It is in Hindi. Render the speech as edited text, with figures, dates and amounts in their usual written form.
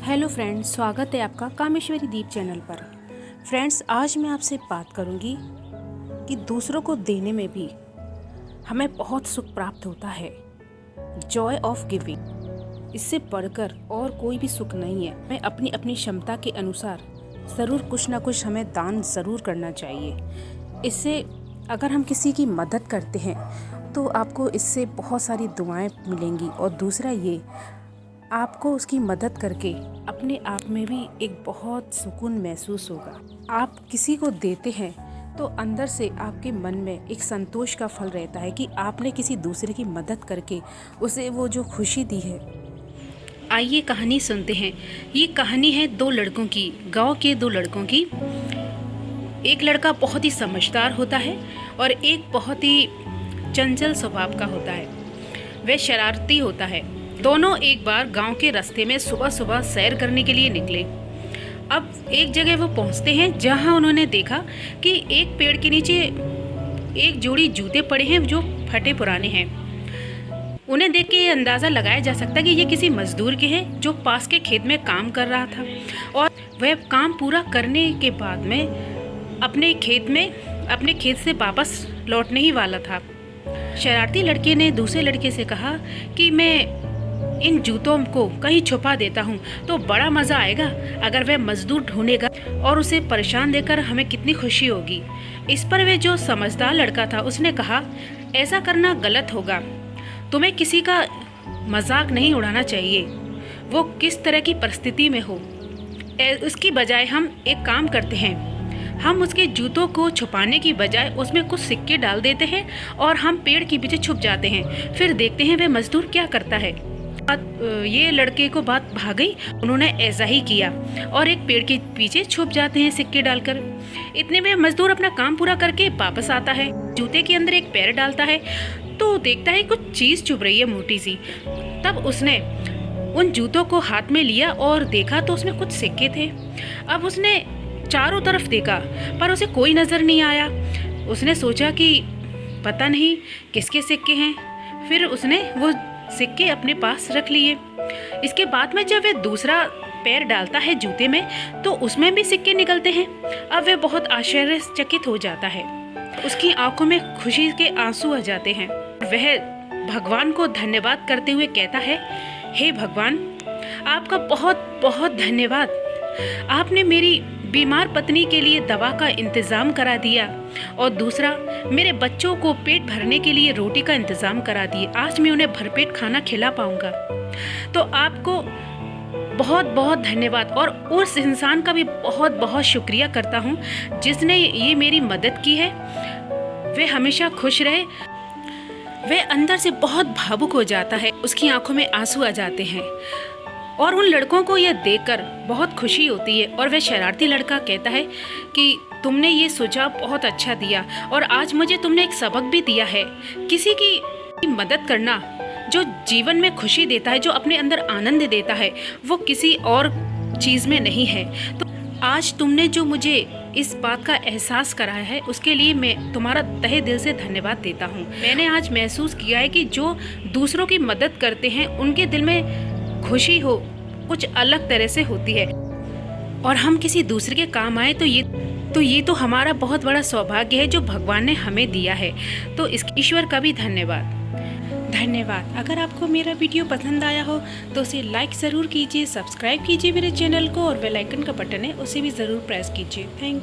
हेलो फ्रेंड्स, स्वागत है आपका कामेश्वरी दीप चैनल पर। फ्रेंड्स, आज मैं आपसे बात करूंगी कि दूसरों को देने में भी हमें बहुत सुख प्राप्त होता है। जॉय ऑफ गिविंग, इससे बढ़कर और कोई भी सुख नहीं है। हमें अपनी अपनी क्षमता के अनुसार ज़रूर कुछ ना कुछ हमें दान ज़रूर करना चाहिए। इससे अगर हम किसी की मदद करते हैं तो आपको इससे बहुत सारी दुआएं मिलेंगी, और दूसरा ये, आपको उसकी मदद करके अपने आप में भी एक बहुत सुकून महसूस होगा। आप किसी को देते हैं तो अंदर से आपके मन में एक संतोष का फल रहता है कि आपने किसी दूसरे की मदद करके उसे वो जो खुशी दी है। आइए कहानी सुनते हैं। ये कहानी है दो लड़कों की, गांव के दो लड़कों की। एक लड़का बहुत ही समझदार होता है और एक बहुत ही चंचल स्वभाव का होता है। वह शरारती होता है। दोनों एक बार गांव के रास्ते में सुबह सुबह सैर करने के लिए निकले। अब एक जगह वो पहुंचते हैं जहां उन्होंने देखा कि एक पेड़ के नीचे एक जोड़ी जूते पड़े हैं जो फटे पुराने हैं। उन्हें देख के ये अंदाज़ा लगाया जा सकता है कि ये किसी मजदूर के हैं जो पास के खेत में काम कर रहा था, और वह काम पूरा करने के बाद में अपने खेत से वापस लौटने ही वाला था। शरारती लड़के ने दूसरे लड़के से कहा कि मैं इन जूतों को कहीं छुपा देता हूँ तो बड़ा मज़ा आएगा। अगर वह मजदूर ढूंढेगा और उसे परेशान देकर हमें कितनी खुशी होगी। इस पर वह जो समझदार लड़का था उसने कहा, ऐसा करना गलत होगा। तुम्हें किसी का मजाक नहीं उड़ाना चाहिए, वो किस तरह की परिस्थिति में हो। उसकी बजाय हम एक काम करते हैं, हम उसके जूतों को छुपाने की बजाय उसमें कुछ सिक्के डाल देते हैं और हम पेड़ के पीछे छुप जाते हैं। फिर देखते हैं वह मजदूर क्या करता है। ये लड़के को बात भा गई। उन्होंने ऐसा ही किया और एक पेड़ के पीछे छुप जाते हैं सिक्के डालकर। इतने में मजदूर अपना काम पूरा करके वापस आता है। जूते के अंदर एक पैर डालता है तो देखता है कुछ चीज़ चुभ रही है मोटी सी। तब उसने उन जूतों को हाथ में लिया और देखा तो उसमें कुछ सिक्के थे। अब उसने चारों तरफ देखा पर उसे कोई नज़र नहीं आया। उसने सोचा कि पता नहीं किसके सिक्के हैं। फिर उसने वो सिक्के अपने पास रख लिए। इसके बाद में जब वह दूसरा पैर डालता है जूते में तो उसमें भी सिक्के निकलते हैं। अब वह बहुत आश्चर्यचकित हो जाता है। उसकी आंखों में खुशी के आंसू आ जाते हैं। वह भगवान को धन्यवाद करते हुए कहता है, हे भगवान, आपका बहुत बहुत धन्यवाद। आपने मेरी बीमार पत्नी के लिए दवा का इंतज़ाम करा दिया और दूसरा मेरे बच्चों को पेट भरने के लिए रोटी का इंतज़ाम करा दिया। आज मैं उन्हें भरपेट खाना खिला पाऊंगा। तो आपको बहुत बहुत धन्यवाद, और उस इंसान का भी बहुत बहुत शुक्रिया करता हूँ जिसने ये मेरी मदद की है। वह हमेशा खुश रहे। वह अंदर से बहुत भावुक हो जाता है। उसकी आंखों में आंसू आ जाते हैं और उन लड़कों को यह देखकर बहुत खुशी होती है। और वह शरारती लड़का कहता है कि तुमने ये सुझाव बहुत अच्छा दिया और आज मुझे तुमने एक सबक भी दिया है। किसी की मदद करना जो जीवन में खुशी देता है, जो अपने अंदर आनंद देता है, वो किसी और चीज़ में नहीं है। तो आज तुमने जो मुझे इस बात का एहसास कराया है उसके लिए मैं तुम्हारा तहे दिल से धन्यवाद देता हूँ। मैंने आज महसूस किया है कि जो दूसरों की मदद करते हैं उनके दिल में खुशी हो कुछ अलग तरह से होती है, और हम किसी दूसरे के काम आए तो ये तो हमारा बहुत बड़ा सौभाग्य है जो भगवान ने हमें दिया है। तो इस ईश्वर का भी धन्यवाद। अगर आपको मेरा वीडियो पसंद आया हो तो उसे लाइक ज़रूर कीजिए, सब्सक्राइब कीजिए मेरे चैनल को, और बेल आइकन का बटन है उसे भी ज़रूर प्रेस कीजिए। Thank you.